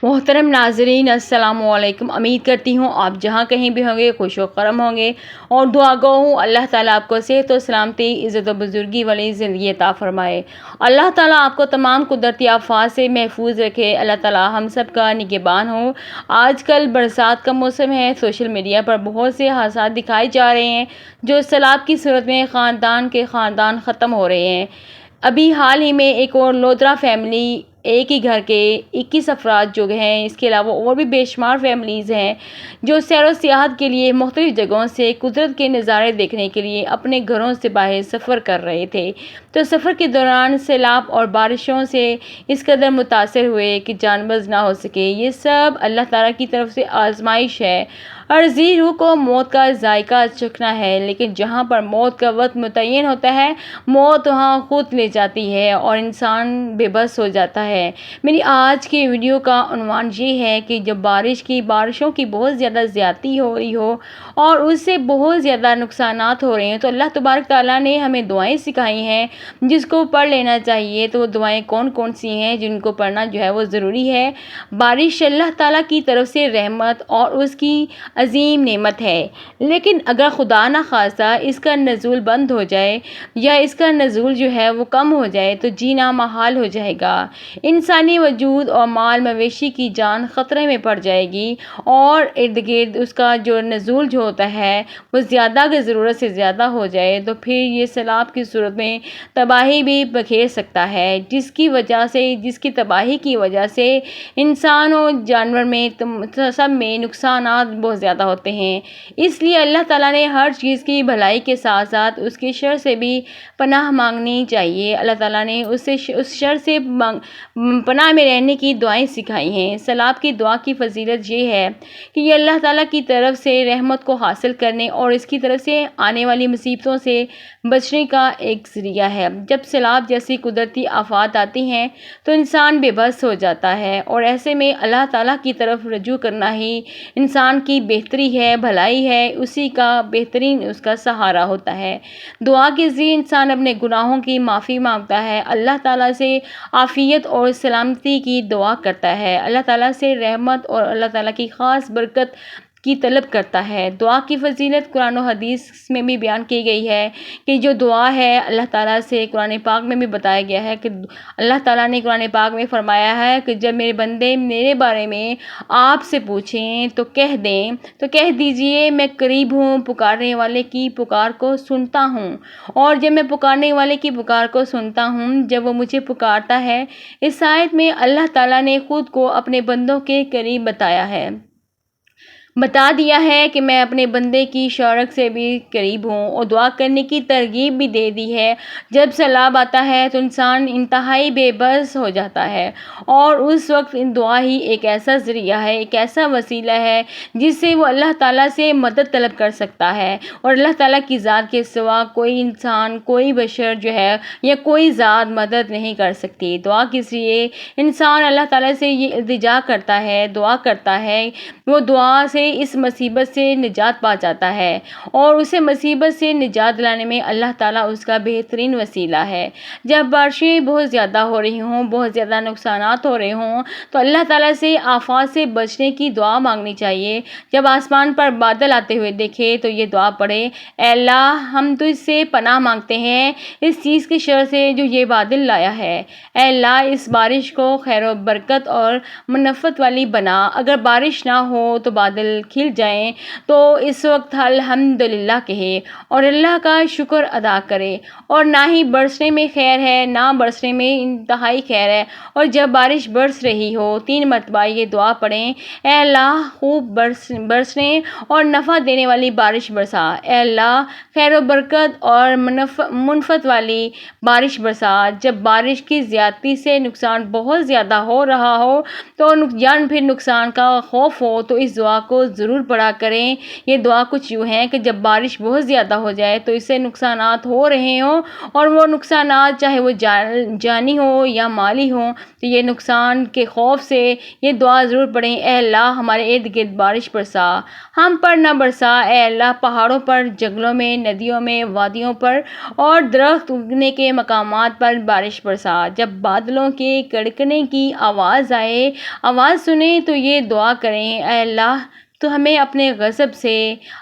محترم ناظرین السلام علیکم۔ امید کرتی ہوں آپ جہاں کہیں بھی ہوں گے خوش و خرم ہوں گے، اور دعا گو ہوں اللہ تعالیٰ آپ کو صحت و سلامتی، عزت و بزرگی والی زندگی عطا فرمائے۔ اللہ تعالیٰ آپ کو تمام قدرتی آفات سے محفوظ رکھے۔ اللہ تعالیٰ ہم سب کا نگہبان ہو۔ آج کل برسات کا موسم ہے، سوشل میڈیا پر بہت سے حادثات دکھائے جا رہے ہیں جو سیلاب کی صورت میں خاندان کے خاندان ختم ہو رہے ہیں۔ ابھی حال ہی میں ایک اور لودھرا فیملی، ایک ہی گھر کے 21 افراد جو ہیں، اس کے علاوہ اور بھی بے شمار فیملیز ہیں جو سیر و سیاحت کے لیے مختلف جگہوں سے قدرت کے نظارے دیکھنے کے لیے اپنے گھروں سے باہر سفر کر رہے تھے، تو سفر کے دوران سیلاب اور بارشوں سے اس قدر متاثر ہوئے کہ جان بچ نہ ہو سکے۔ یہ سب اللہ تعالیٰ کی طرف سے آزمائش ہے۔ ہر ذی روح کو موت کا ذائقہ چکھنا ہے، لیکن جہاں پر موت کا وقت متعین ہوتا ہے، موت وہاں خود لے جاتی ہے اور انسان بے بس ہو جاتا ہے۔ میری آج کی ویڈیو کا عنوان یہ ہے کہ جب بارشوں کی بہت زیادہ زیادتی ہو رہی ہو اور اس سے بہت زیادہ نقصانات ہو رہے ہیں، تو اللہ تبارک تعالیٰ نے ہمیں دعائیں سکھائی ہیں جس کو پڑھ لینا چاہیے۔ تو وہ دعائیں کون کون سی ہیں جن کو پڑھنا جو ہے وہ ضروری ہے؟ بارش اللہ تعالیٰ کی طرف سے رحمت اور اس کی عظیم نعمت ہے، لیکن اگر خدا نخواستہ اس کا نزول بند ہو جائے یا اس کا نزول جو ہے وہ کم ہو جائے تو جینا محال ہو جائے گا۔ انسانی وجود اور مال مویشی کی جان خطرے میں پڑ جائے گی، اور ارد گرد اس کا جو نزول جو ہوتا ہے وہ زیادہ کی ضرورت سے زیادہ ہو جائے تو پھر یہ سیلاب کی صورت میں تباہی بھی بکھیر سکتا ہے، جس کی تباہی کی وجہ سے انسان اور جانور میں سب میں نقصانات بہت زیادہ ہوتے ہیں۔ اس لیے اللہ تعالیٰ نے ہر چیز کی بھلائی کے ساتھ ساتھ اس کے شر سے بھی پناہ مانگنی چاہیے۔ اللہ تعالیٰ نے اس شر سے پناہ میں رہنے کی دعائیں سکھائی ہیں۔ سیلاب کی دعا کی فضیلت یہ ہے کہ یہ اللہ تعالیٰ کی طرف سے رحمت کو حاصل کرنے اور اس کی طرف سے آنے والی مصیبتوں سے بچنے کا ایک ذریعہ ہے۔ جب سیلاب جیسی قدرتی آفات آتی ہیں تو انسان بے بس ہو جاتا ہے، اور ایسے میں اللہ تعالیٰ کی طرف رجوع کرنا ہی انسان کی بہتری ہے، بھلائی ہے، اسی کا بہترین اس کا سہارا ہوتا ہے۔ دعا کے ذریعے انسان اپنے گناہوں کی معافی مانگتا ہے، اللہ تعالیٰ سے عافیت اور سلامتی کی دعا کرتا ہے، اللہ تعالیٰ سے رحمت اور اللہ تعالیٰ کی خاص برکت کی طلب کرتا ہے۔ دعا کی فضیلت قرآن و حدیث میں بھی بیان کی گئی ہے کہ جو دعا ہے اللہ تعالیٰ سے، قرآن پاک میں بھی بتایا گیا ہے کہ اللہ تعالیٰ نے قرآن پاک میں فرمایا ہے کہ جب میرے بندے میرے بارے میں آپ سے پوچھیں تو کہہ دیجئے میں قریب ہوں، پکارنے والے کی پکار کو سنتا ہوں، اور جب میں پکارنے والے کی پکار کو سنتا ہوں جب وہ مجھے پکارتا ہے۔ اس آیت میں اللہ تعالیٰ نے خود کو اپنے بندوں کے قریب بتا دیا ہے کہ میں اپنے بندے کی شرک سے بھی قریب ہوں، اور دعا کرنے کی ترغیب بھی دے دی ہے۔ جب سیلاب آتا ہے تو انسان انتہائی بے بس ہو جاتا ہے، اور اس وقت دعا ہی ایک ایسا ذریعہ ہے، ایک ایسا وسیلہ ہے جس سے وہ اللہ تعالیٰ سے مدد طلب کر سکتا ہے، اور اللہ تعالیٰ کی ذات کے سوا کوئی انسان، کوئی بشر جو ہے یا کوئی ذات مدد نہیں کر سکتی۔ دعا کے ذریعے انسان اللہ تعالیٰ سے یہ التجا کرتا ہے، دعا کرتا ہے، وہ دعا سے اس مصیبت سے نجات پا جاتا ہے، اور اسے مصیبت سے نجات دلانے میں اللہ تعالیٰ اس کا بہترین وسیلہ ہے۔ جب بارشیں بہت زیادہ ہو رہی ہوں، بہت زیادہ نقصانات ہو رہے ہوں تو اللہ تعالیٰ سے آفات سے بچنے کی دعا مانگنی چاہیے۔ جب آسمان پر بادل آتے ہوئے دیکھے تو یہ دعا پڑھے: اے اللہ، ہم تجھ سے پناہ مانگتے ہیں اس چیز کی شر سے جو یہ بادل لایا ہے۔ اے اللہ، اس بارش کو خیر و برکت اور منفعت والی بنا۔ اگر بارش نہ ہو تو بادل کھل جائیں تو اس وقت الحمدللہ کہے اور اللہ کا شکر ادا کرے، اور نہ ہی برسنے میں خیر ہے نہ برسنے میں انتہائی خیر ہے۔ اور جب بارش برس رہی ہو 3 مرتبہ یہ دعا پڑھیں: اے اللہ، خوب برسنے اور نفع دینے والی بارش برسا۔ اے اللہ، خیر و برکت اور منفعت والی بارش برسا۔ جب بارش کی زیادتی سے نقصان بہت زیادہ ہو رہا ہو تو پھر نقصان کا خوف ہو تو اس دعا کو ضرور پڑھا کریں۔ یہ دعا کچھ یوں ہے کہ جب بارش بہت زیادہ ہو جائے تو اس سے نقصانات ہو رہے ہوں اور وہ نقصانات چاہے وہ جانی ہو یا مالی ہوں، تو یہ نقصان کے خوف سے یہ دعا ضرور پڑھیں: اے اللہ ہمارے ارد گرد بارش برسا، ہم پر نہ برسا۔ اے اللہ پہاڑوں پر، جنگلوں میں، ندیوں میں، وادیوں پر اور درخت اگنے کے مقامات پر بارش برسا۔ جب بادلوں کے کڑکنے کی آواز سنیں تو یہ دعا کریں: اے اللہ تو ہمیں اپنے غضب سے،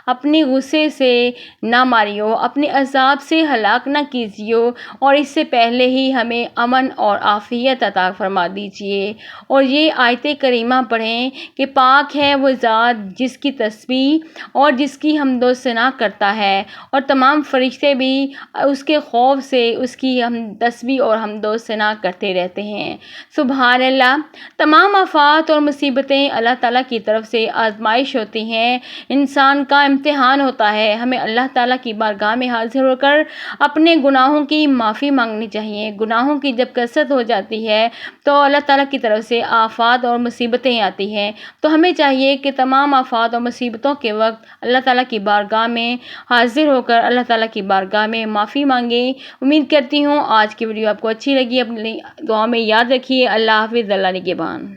اپنے غصے سے نہ ماریو، اپنے عذاب سے ہلاک نہ کیجیو، اور اس سے پہلے ہی ہمیں امن اور عافیت عطا فرما دیجیے۔ اور یہ آیت کریمہ پڑھیں کہ پاک ہے وہ ذات جس کی تسبیح اور جس کی حمد و ثنا کرتا ہے، اور تمام فرشتے بھی اس کے خوف سے اس کی تسبیح اور حمد و ثنا کرتے رہتے ہیں۔ سبحان اللہ۔ تمام آفات اور مصیبتیں اللہ تعالیٰ کی طرف سے آزمائش ہوتی ہیں، انسان کا امتحان ہوتا ہے۔ ہمیں اللہ تعالیٰ کی بارگاہ میں حاضر ہو کر اپنے گناہوں کی معافی مانگنی چاہیے۔ گناہوں کی جب کثرت ہو جاتی ہے تو اللہ تعالیٰ کی طرف سے آفات اور مصیبتیں آتی ہیں، تو ہمیں چاہیے کہ تمام آفات اور مصیبتوں کے وقت اللہ تعالیٰ کی بارگاہ میں حاضر ہو کر اللہ تعالیٰ کی بارگاہ میں معافی مانگیں۔ امید کرتی ہوں آج کی ویڈیو آپ کو اچھی لگی، اپنی دعا میں یاد رکھیے۔ اللہ حافظ، اللہ نگہبان۔